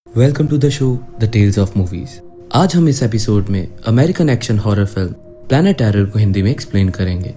Welcome to the show the tales of movies. आज हम इस एपिसोड में American action horror film Planet Terror को हिंदी में एक्सप्लेन करेंगे।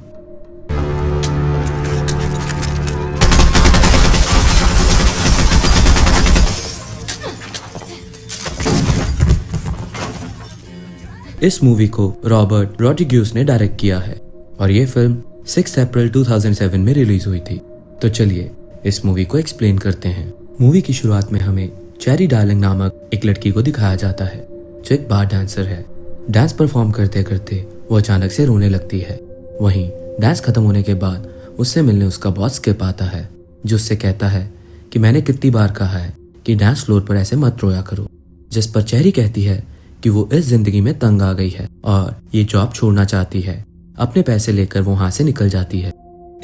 इस मूवी को रॉबर्ट रोड्रिग्यूज ने डायरेक्ट किया है और ये फिल्म 6 अप्रैल 2007 में रिलीज हुई थी। तो चलिए इस मूवी को एक्सप्लेन करते हैं। मूवी की शुरुआत में हमें चेरी डार्लिंग नामक एक लड़की को दिखाया जाता है जो एक बार डांसर है। डांस परफॉर्म करते करते वो अचानक से रोने लगती है। वहीं डांस खत्म होने के बाद उससे मिलने उसका बॉस स्किप आता है जो उससे कहता है कि मैंने कितनी बार कहा है कि डांस फ्लोर पर ऐसे मत रोया करो। जिस पर चेरी कहती है कि वो इस जिंदगी में तंग आ गई है और ये जॉब छोड़ना चाहती है। अपने पैसे लेकर वो वहां से निकल जाती है।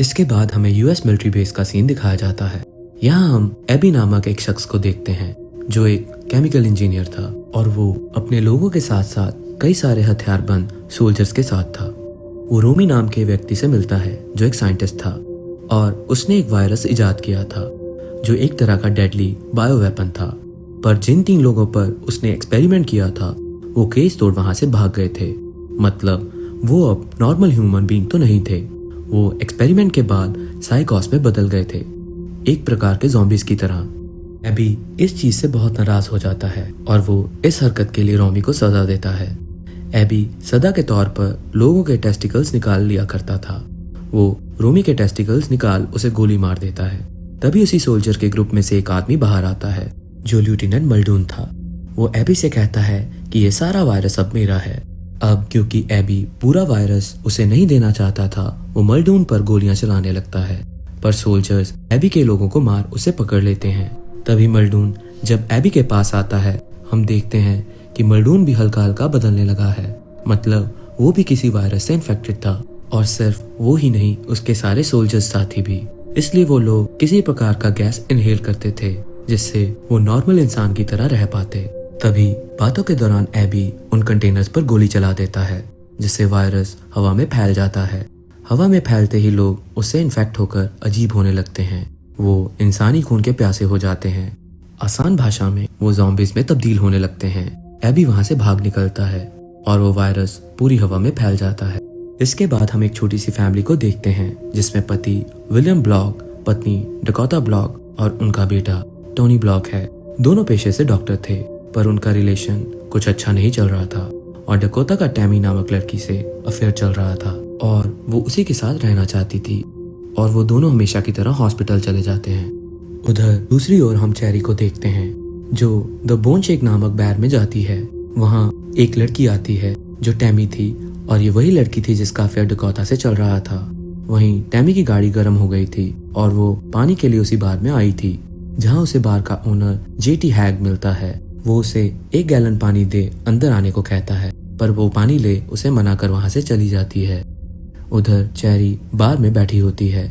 इसके बाद हमें यूएस मिलिट्री बेस का सीन दिखाया जाता है। यहाँ हम एबी नामक एक शख्स को देखते हैं जो एक केमिकल इंजीनियर था और वो अपने लोगों के साथ साथ कई सारे हथियारबंद सोल्जर्स के साथ था। वो रोमी नाम के व्यक्ति से मिलता है जो एक साइंटिस्ट था और उसने एक वायरस इजाद किया था जो एक तरह का डेडली बायो वेपन था। पर जिन 3 लोगों पर उसने एक्सपेरिमेंट किया था वो केस तोड़ वहां से भाग गए थे। मतलब वो अब नॉर्मल ह्यूमन बीइंग तो नहीं थे। वो एक्सपेरिमेंट के बाद साइकोस में बदल गए थे, एक प्रकार के ज़ॉम्बीज की तरह। एबी इस चीज से बहुत नाराज हो जाता है और वो इस हरकत के लिए रोमी को सजा देता है। एबी सजा के तौर पर लोगों के टेस्टिकल्स निकाल लिया करता था। वो रोमी के टेस्टिकल्स निकाल उसे गोली मार देता है। तभी उसी सोल्जर के ग्रुप में से एक आदमी बाहर आता है जो लेफ्टिनेंट मल्डून था। वो एबी से कहता है कि ये सारा वायरस अब मेरा है। अब क्योंकि एबी पूरा वायरस उसे नहीं देना चाहता था, वो मल्डून पर गोलियां चलाने लगता है। पर सोल्जर्स एबी के लोगों को मार उसे पकड़ लेते हैं। तभी मल्डून जब एबी के पास आता है, हम देखते हैं कि मल्डून भी हल्का हल्का बदलने लगा है। मतलब वो भी किसी वायरस से इन्फेक्टेड था और सिर्फ वो ही नहीं, उसके सारे सोल्जर्स साथी भी। इसलिए वो लोग किसी प्रकार का गैस इनहेल करते थे जिससे वो नॉर्मल इंसान की तरह रह पाते। तभी बातों के दौरान एबी उन कंटेनर्स पर गोली चला देता है जिससे वायरस हवा में फैल जाता है। हवा में फैलते ही लोग उससे इन्फेक्ट होकर अजीब होने लगते हैं। वो इंसानी खून के प्यासे हो जाते हैं। आसान भाषा में वो ज़ॉम्बीज में तब्दील होने लगते हैं। एबी वहां से भाग निकलता है और वो वायरस पूरी हवा में फैल जाता है। इसके बाद हम एक छोटी सी फैमिली को देखते हैं जिसमें पति विलियम ब्लॉक, पत्नी डकोटा ब्लॉक और उनका बेटा टोनी ब्लॉक है। दोनों पेशे से डॉक्टर थे पर उनका रिलेशन कुछ अच्छा नहीं चल रहा था और डकोटा का टैमी नामक लड़की से अफेयर चल रहा था और वो उसी के साथ रहना चाहती थी और वो दोनों हमेशा की तरह हॉस्पिटल चले जाते हैं। उधर दूसरी ओर हम चेरी को देखते हैं जो द बोन शेक नामक बैर में जाती है। वहाँ एक लड़की आती है जो टैमी थी और ये वही लड़की थी जिसका अफेयर डकोटा से चल रहा था। वहीं टैमी की गाड़ी गर्म हो गई थी और वो पानी के लिए उसी बार में आई थी जहाँ उसे बार का ओनर जेटी हैग मिलता है। वो उसे 1 गैलन पानी दे अंदर आने को कहता है पर वो पानी ले उसे मना कर वहां से चली जाती है। उधर चेरी बार में बैठी होती है।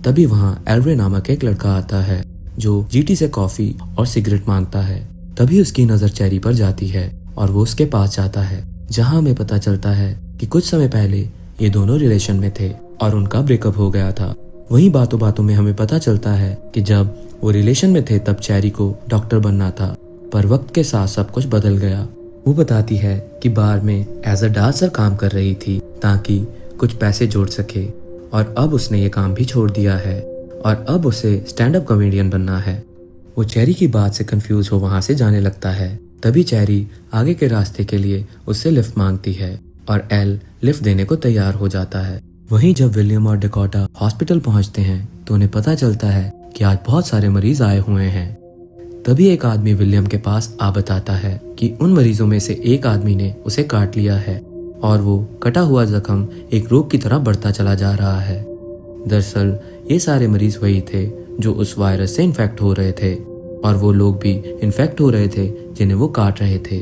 तभी वहां एल्वे नामक एक लड़का आता है जो जीटी से कॉफी और सिगरेट मांगता है। तभी उसकी नजर चेरी पर जाती है और वो उसके पास जाता है जहां हमें पता चलता है कि कुछ समय पहले ये दोनों रिलेशन में थे और उनका ब्रेकअप हो गया था। वहीं बातों बातों में हमें पता चलता है कि जब वो रिलेशन में थे तब चेरी को डॉक्टर बनना था पर वक्त के साथ सब कुछ बदल गया। वो बताती है कि बार में एज अ डांसर काम कर रही थी ताकि कुछ पैसे जोड़ सके और अब उसने ये काम भी छोड़ दिया है और अब उसे स्टैंड अप कॉमेडियन बनना है। वो चेरी की बात से कंफ्यूज हो वहां से जाने लगता है। तभी चेरी आगे के रास्ते के लिए उससे लिफ्ट मांगती है और एल लिफ्ट देने को तैयार हो जाता है। वहीं जब विलियम और डकोटा हॉस्पिटल पहुंचते हैं तो उन्हें पता चलता है कि आज बहुत सारे मरीज आए हुए हैं। तभी एक आदमी विलियम के पास आ बताता है कि उन मरीजों में से एक आदमी ने उसे काट लिया है और वो कटा हुआ जख्म एक रोग की तरह बढ़ता चला जा रहा है। दरअसल ये सारे मरीज वही थे जो उस वायरस से इन्फेक्ट हो रहे थे और वो लोग भी इन्फेक्ट हो रहे थे जिन्हें वो काट रहे थे।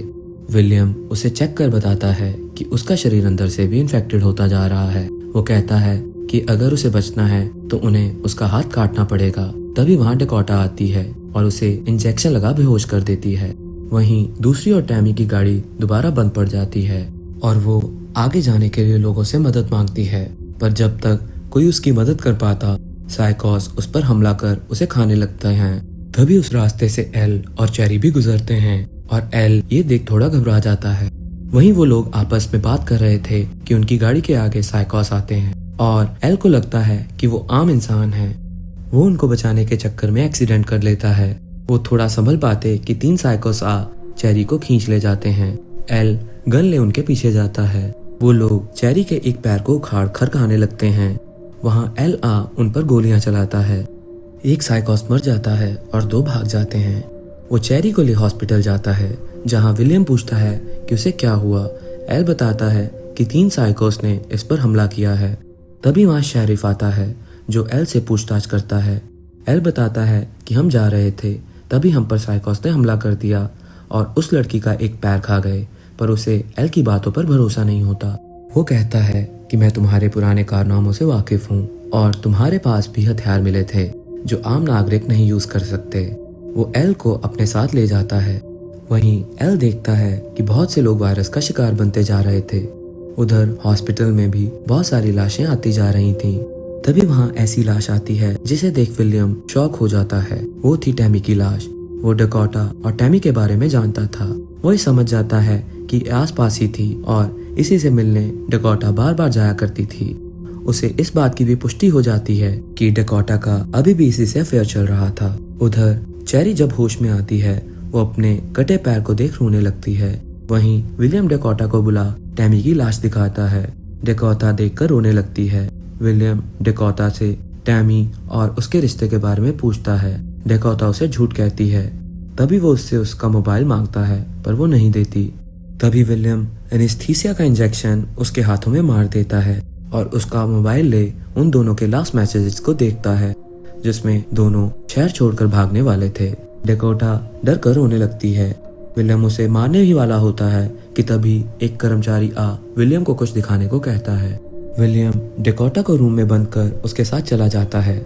विलियम उसे चेक कर बताता है कि उसका शरीर अंदर से भी इन्फेक्टेड होता जा रहा है। वो कहता है कि अगर उसे बचना है तो उन्हें उसका हाथ काटना पड़ेगा। तभी वहां डकोटा आती है और उसे इंजेक्शन लगा बेहोश कर देती है। वहीं दूसरी ओर टैमी की गाड़ी दोबारा बंद पड़ जाती है और वो आगे जाने के लिए लोगों से मदद मांगती है पर जब तक कोई उसकी मदद कर पाता साइकोस उस पर हमला कर उसे खाने लगते हैं। तभी उस रास्ते से एल और चेरी भी गुजरते हैं और एल ये देख थोड़ा घबरा जाता है। वहीं वो लोग आपस में बात कर रहे थे कि उनकी गाड़ी के आगे साइकोस आते हैं और एल को लगता है कि वो आम इंसान है। वो उनको बचाने के चक्कर में एक्सीडेंट कर लेता है। वो थोड़ा संभल पाते कि 3 साइकोस चेरी को खींच ले जाते हैं। एल गन ले उनके पीछे जाता है। वो लोग चेरी के एक पैर को उखाड़ कर खाने लगते हैं। वहाँ एल उन पर गोलियां चलाता है। एक साइकोस मर जाता है और 2 भाग जाते हैं। वो चेरी को ले हॉस्पिटल जाता है जहाँ विलियम पूछता है कि उसे क्या हुआ। एल बताता है कि 3 साइकोस ने इस पर हमला किया है। तभी वहाँ शेरिफ आता है जो एल से पूछताछ करता है। एल बताता है कि हम जा रहे थे, तभी हम पर साइकोस ने हमला कर दिया और उस लड़की का एक पैर खा गए, पर उसे एल की बातों पर भरोसा नहीं होता। वो कहता है कि मैं तुम्हारे पुराने कारनामों से वाकिफ हूँ और तुम्हारे पास भी हथियार मिले थे जो आम नागरिक नहीं यूज कर सकते। वो एल को अपने साथ ले जाता है। वहीं एल देखता है कि बहुत से लोग वायरस का शिकार बनते जा रहे थे। उधर हॉस्पिटल में भी बहुत सारी लाशें आती जा रही थीं। तभी वहाँ ऐसी लाश आती है जिसे देख विलियम शॉक हो जाता है। वो थी टैमी की लाश। वो डकोटा और टैमी के बारे में जानता था। वो ही समझ जाता है कि आसपास ही थी और इसी से मिलने डकोटा बार बार जाया करती थी। उसे इस बात की भी पुष्टि हो जाती है कि डकोटा का अभी भी इसी से अफेयर चल रहा था। उधर चेरी जब होश में आती है वो अपने कटे पैर को देख रोने लगती है। वहीं विलियम डकोटा को बुला टैमी की लाश दिखाता है। डकोटा देखकर रोने लगती है। विलियम डकोटा से टैमी और उसके रिश्ते के बारे में पूछता है। डकोटा उसे झूठ कहती है। तभी वो उससे उसका मोबाइल मांगता है पर वो नहीं देती। तभी विलियम एनेस्थीसिया का इंजेक्शन उसके हाथों में मार देता है और उसका मोबाइल ले उन दोनों के लास्ट मैसेजेस को देखता है जिसमें दोनों शहर छोड़कर भागने वाले थे। डकोटा डर कर रोने लगती है। विलियम उसे मारने ही वाला होता है कि तभी एक कर्मचारी विलियम को कुछ दिखाने को कहता है। विलियम डकोटा को रूम में बंद कर उसके साथ चला जाता है।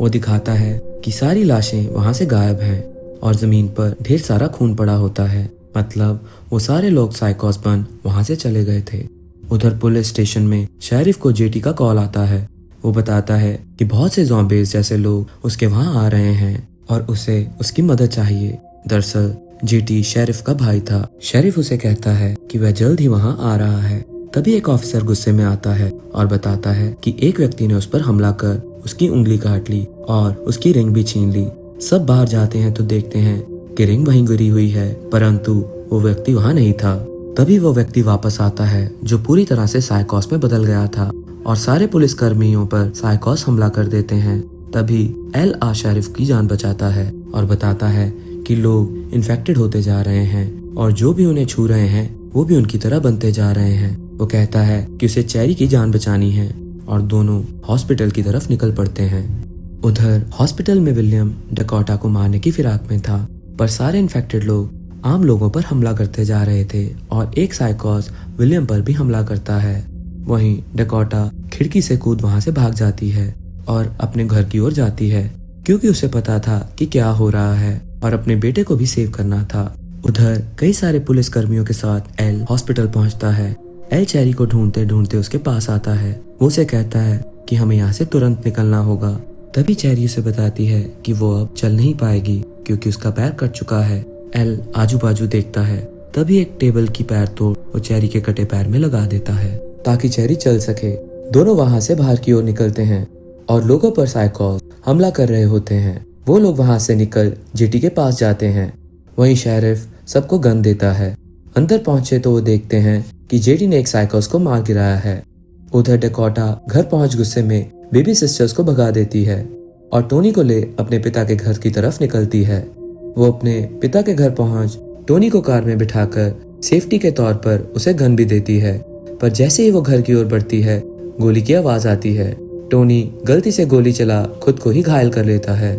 वो दिखाता है कि सारी लाशें वहां से गायब हैं और जमीन पर ढेर सारा खून पड़ा होता है। मतलब वो सारे लोग साइकोस बन वहां से चले गए थे। उधर पुलिस स्टेशन में शेरिफ को जेटी का कॉल आता है। वो बताता है कि बहुत से ज़ॉम्बीज़ जैसे लोग उसके वहां आ रहे हैं और उसे उसकी मदद चाहिए। दरअसल जेटी शेरिफ का भाई था। शेरिफ उसे कहता है कि वह जल्द ही वहां आ रहा है। तभी एक ऑफिसर गुस्से में आता है और बताता है कि एक व्यक्ति ने उस पर हमला कर उसकी उंगली काट ली और उसकी रिंग भी छीन ली। सब बाहर जाते हैं तो देखते हैं कि रिंग वहीं गिरी हुई है, परंतु वो व्यक्ति वहां नहीं था। तभी वो व्यक्ति वापस आता है जो पूरी तरह से साइकोस में बदल गया था और सारे पुलिस कर्मियों पर साइकोस हमला कर देते हैं। तभी एल शेरिफ की जान बचाता है और बताता है कि लोग इन्फेक्टेड होते जा रहे हैं और जो भी उन्हें छू रहे हैं वो भी उनकी तरह बनते जा रहे हैं। वो कहता है कि उसे चेरी की जान बचानी है और दोनों हॉस्पिटल की तरफ निकल पड़ते हैं। उधर हॉस्पिटल में विलियम डकोटा को मारने की फिराक में था, पर सारे इन्फेक्टेड लोग आम लोगों पर हमला करते जा रहे थे और एक साइकोस विलियम पर भी हमला करता है। वहीं डकोटा खिड़की से कूद वहां से भाग जाती है और अपने घर की ओर जाती है क्योंकि उसे पता था कि क्या हो रहा है और अपने बेटे को भी सेव करना था। उधर कई सारे पुलिस कर्मियों के साथ एल हॉस्पिटल पहुंचता है। एल चेरी को ढूंढते ढूंढते उसके पास आता है। वो उसे कहता है कि हमें यहाँ से तुरंत निकलना होगा। तभी चेरी उसे बताती है कि वो अब चल नहीं पाएगी क्योंकि उसका पैर कट चुका है। एल आजू बाजू देखता है। तभी एक टेबल की पैर तोड़ वो चेरी के कटे पैर में लगा देता है ताकि चेरी चल सके। दोनों वहां से बाहर की ओर निकलते हैं और लोगों पर साइकोस हमला कर रहे होते हैं। वो लोग वहां से निकल जेटी के पास जाते हैं। वहीं शेरिफ सबको गन देता है। अंदर पहुंचे तो वो देखते हैं कि जेटी ने एक साइकोस को मार गिराया है। उधर डकोटा घर पहुंच गुस्से में बेबी सिस्टर्स को भगा देती है और टोनी को ले अपने पिता के घर की तरफ निकलती है। वो अपने पिता के घर पहुंच टोनी को कार में बिठाकर सेफ्टी के तौर पर उसे गन भी देती है, पर जैसे ही वो घर की ओर बढ़ती है गोली की आवाज आती है। टोनी गलती से गोली चला खुद को ही घायल कर लेता है।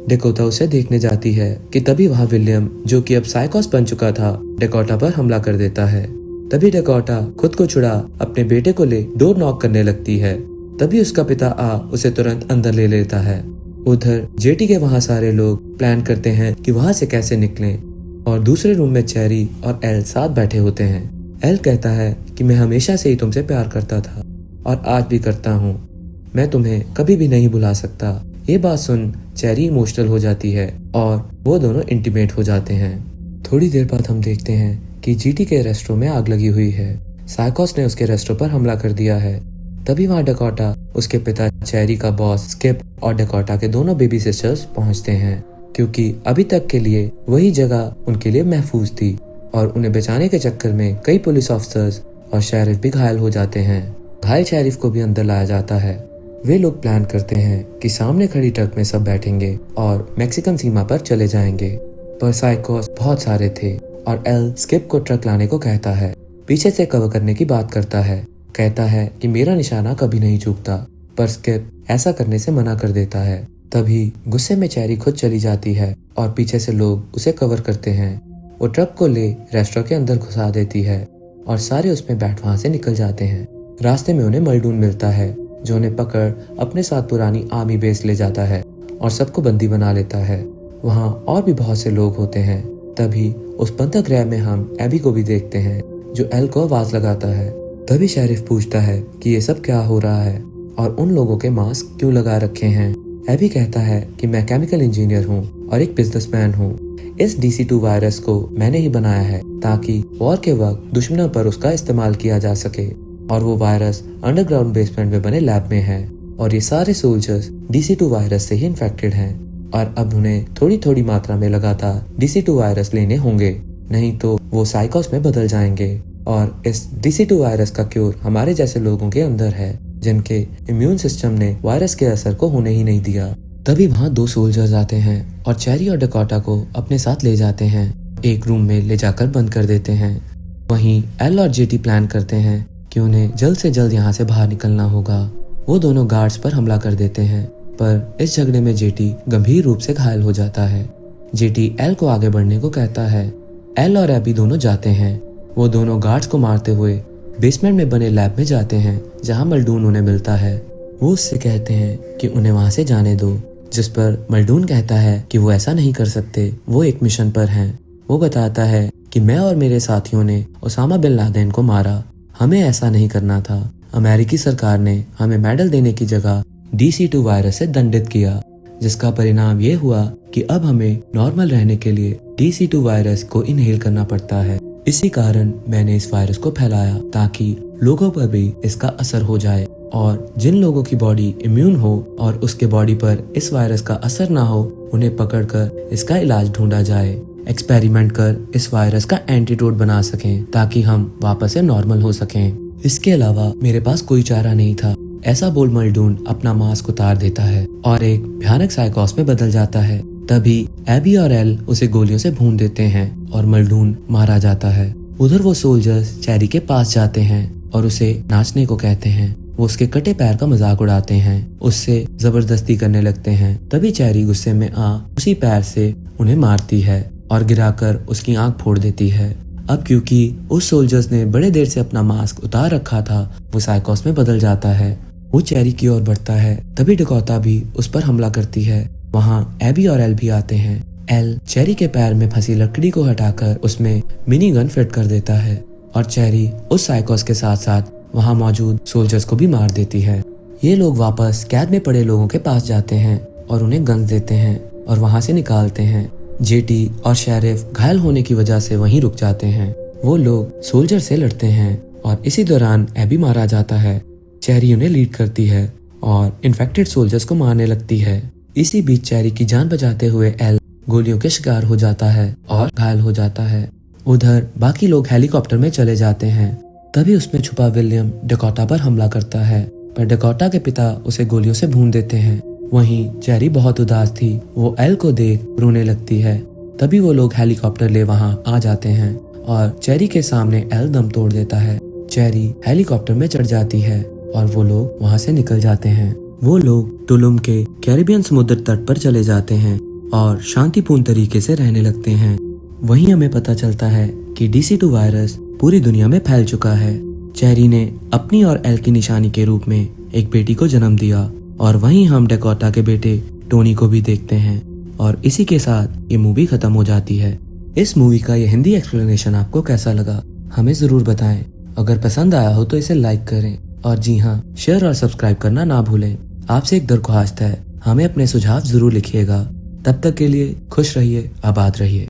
डकोटा उसे देखने जाती है कि तभी वहां विलियम, जो कि अब साइकोस बन चुका था, डकोटा पर हमला कर देता है। तभी डकोटा खुद को छुड़ा अपने बेटे को ले डोर नॉक करने लगती है। तभी उसका पिता उसे तुरंत अंदर ले लेता है। उधर जेटी के वहां सारे लोग प्लान करते हैं कि वहां से कैसे निकलें और दूसरे रूम में चेरी और एल साथ बैठे होते हैं। एल कहता है कि मैं हमेशा से ही तुमसे प्यार करता था और आज भी करता हूँ। मैं तुम्हें कभी भी नहीं भुला सकता। ये बात सुन चेरी इमोशनल हो जाती है और वो दोनों इंटीमेट हो जाते हैं। थोड़ी देर बाद हम देखते हैं कि जीटी के रेस्टोरेंट में आग लगी हुई है। साइकोस ने उसके रेस्टोरेंट पर हमला कर दिया है। तभी वहाँ डकोटा, उसके पिता चेरी का बॉस स्किप और डकोटा के दोनों बेबी सिस्टर्स पहुंचते हैं, क्योंकि अभी तक के लिए वही जगह उनके लिए महफूज थी और उन्हें बचाने के चक्कर में कई पुलिस ऑफिसर्स और शेरिफ भी घायल हो जाते हैं। घायल शेरिफ को भी अंदर लाया जाता है। वे लोग प्लान करते हैं कि सामने खड़ी ट्रक में सब बैठेंगे और मैक्सिकन सीमा पर चले जाएंगे, पर साइकोस बहुत सारे थे और एल स्किप को ट्रक लाने को कहता है। पीछे से कवर करने की बात करता है, कहता है कि मेरा निशाना कभी नहीं चूकता, पर स्किप ऐसा करने से मना कर देता है। तभी गुस्से में चेरी खुद चली जाती है और पीछे से लोग उसे कवर करते हैं। वो ट्रक को ले रेस्टोरेंट के अंदर घुसा देती है और सारे उसमें बैठ वहां से निकल जाते हैं। रास्ते में उन्हें मल्डून मिलता है, जो उन्हें पकड़ अपने साथ पुरानी आर्मी बेस ले जाता है और सबको बंदी बना लेता है। वहाँ और भी बहुत से लोग होते हैं। तभी उस बंदरगाह में हम एबी को भी देखते हैं, जो एल को आवाज लगाता है। तभी शेरिफ पूछता है कि ये सब क्या हो रहा है और उन लोगों के मास्क क्यों लगा रखे हैं। एबी कहता है कि मैं केमिकल इंजीनियर हूँ और एक बिजनेसमैन हूँ। इस DC-2 वायरस को मैंने ही बनाया है ताकि वॉर के वक्त दुश्मनों पर उसका इस्तेमाल किया जा सके, और वो वायरस अंडरग्राउंड बेसमेंट में बने लैब में है और ये सारे सोल्जर्स DC-2 वायरस से ही इन्फेक्टेड हैं और अब उन्हें थोड़ी थोड़ी मात्रा में लगातार DC-2 वायरस लेने होंगे, नहीं तो वो साइकोस में बदल जाएंगे। और इस DC-2 वायरस का क्योर हमारे जैसे लोगों के अंदर है, जिनके इम्यून सिस्टम ने वायरस के असर को होने ही नहीं दिया। तभी वहाँ 2 सोल्जर्स आते हैं और चेरी और डकोटा को अपने साथ ले जाते हैं, एक रूम में ले जाकर बंद कर देते हैं। वहीं एल और जेटी प्लान करते हैं कि उन्हें जल्द से जल्द यहाँ से बाहर निकलना होगा। वो दोनों गार्ड्स पर हमला कर देते हैं, पर इस झगड़े में जेटी गंभीर रूप से घायल हो जाता है। जेटी एल को आगे बढ़ने को कहता है। एल और एबी दोनों जाते हैं। वो दोनों गार्ड्स को मारते हुए बेसमेंट में बने लैब में जाते हैं, जहाँ मल्डून उन्हें मिलता है। वो उससे कहते हैं कि उन्हें वहां से जाने दो, जिस पर मल्डून कहता है कि वो ऐसा नहीं कर सकते, वो एक मिशन पर हैं। वो बताता है कि मैं और मेरे साथियों ने ओसामा बिन लादेन को मारा, हमें ऐसा नहीं करना था। अमेरिकी सरकार ने हमें मेडल देने की जगह DC-2 वायरस से दंडित किया, जिसका परिणाम ये हुआ कि अब हमें नॉर्मल रहने के लिए DC-2 वायरस को इनहेल करना पड़ता है। इसी कारण मैंने इस वायरस को फैलाया ताकि लोगों पर भी इसका असर हो जाए, और जिन लोगों की बॉडी इम्यून हो और उसके बॉडी पर इस वायरस का असर ना हो, उन्हें पकड़कर इसका इलाज ढूंढा जाए, एक्सपेरिमेंट कर इस वायरस का एंटीडोट बना सकें ताकि हम वापस से नॉर्मल हो सकें। इसके अलावा मेरे पास कोई चारा नहीं था। ऐसा बोल मल्डून अपना मास्क उतार देता है और एक भयानक साइकोस में बदल जाता है। तभी एबी और एल उसे गोलियों से भून देते हैं और मल्डून मारा जाता है। उधर वो सोल्जर्स चेरी के पास जाते हैं और उसे नाचने को कहते हैं। वो उसके कटे पैर का मजाक उड़ाते हैं, उससे जबरदस्ती करने लगते हैं। तभी चेरी गुस्से में उसी पैर से उन्हें मारती है और गिराकर उसकी आंख फोड़ देती है। अब क्योंकि उस सोल्जर्स ने बड़े देर से अपना मास्क उतार रखा था, वो साइकोस में बदल जाता है। वो चेरी की ओर बढ़ता है। तभी डकोटा भी उस पर हमला करती है। वहाँ एबी और एल भी आते हैं। एल चेरी के पैर में फंसी लकड़ी को हटाकर उसमें मिनी गन फिट कर देता है और चेरी उस साइकोस के साथ साथ वहाँ मौजूद सोल्जर्स को भी मार देती है। ये लोग वापस कैद में पड़े लोगों के पास जाते हैं और उन्हें गन्स देते हैं और वहाँ से निकालते हैं। जेटी और शेरिफ घायल होने की वजह से वहीं रुक जाते हैं। वो लोग सोल्जर से लड़ते हैं और इसी दौरान एबी मारा जाता है। चेरी उन्हें लीड करती है और इन्फेक्टेड सोल्जर्स को मारने लगती है। इसी बीच चेरी की जान बचाते हुए एल गोलियों के शिकार हो जाता है और घायल हो जाता है। उधर बाकी लोग हेलीकॉप्टर में चले जाते हैं। तभी उसमें छुपा विलियम डकोटा पर हमला करता है, पर डकोटा के पिता उसे गोलियों से भून देते हैं। वहीं चेरी बहुत उदास थी। वो एल को देख रोने लगती है। तभी वो लोग हेलीकॉप्टर ले वहां आ जाते हैं और चेरी के सामने एल दम तोड़ देता है। चेरी हेलीकॉप्टर में चढ़ जाती है और वो लोग वहां से निकल जाते हैं। वो लोग टुलुम के कैरिबियन समुद्र तट पर चले जाते हैं और शांतिपूर्ण तरीके से रहने लगते हैं। वहीं हमें पता चलता है कि DC-2 वायरस पूरी दुनिया में फैल चुका है। चेरी ने अपनी और एल की निशानी के रूप में एक बेटी को जन्म दिया और वहीं हम डकोटा के बेटे टोनी को भी देखते हैं। और इसी के साथ ये मूवी खत्म हो जाती है। इस मूवी का ये हिंदी एक्सप्लेनेशन आपको कैसा लगा हमें जरूर बताएं। अगर पसंद आया हो तो इसे लाइक करें और जी हाँ, शेयर और सब्सक्राइब करना ना भूलें। आपसे एक दरख्वास्त है, हमें अपने सुझाव जरूर लिखिएगा। तब तक के लिए खुश रहिए, आबाद रहिए।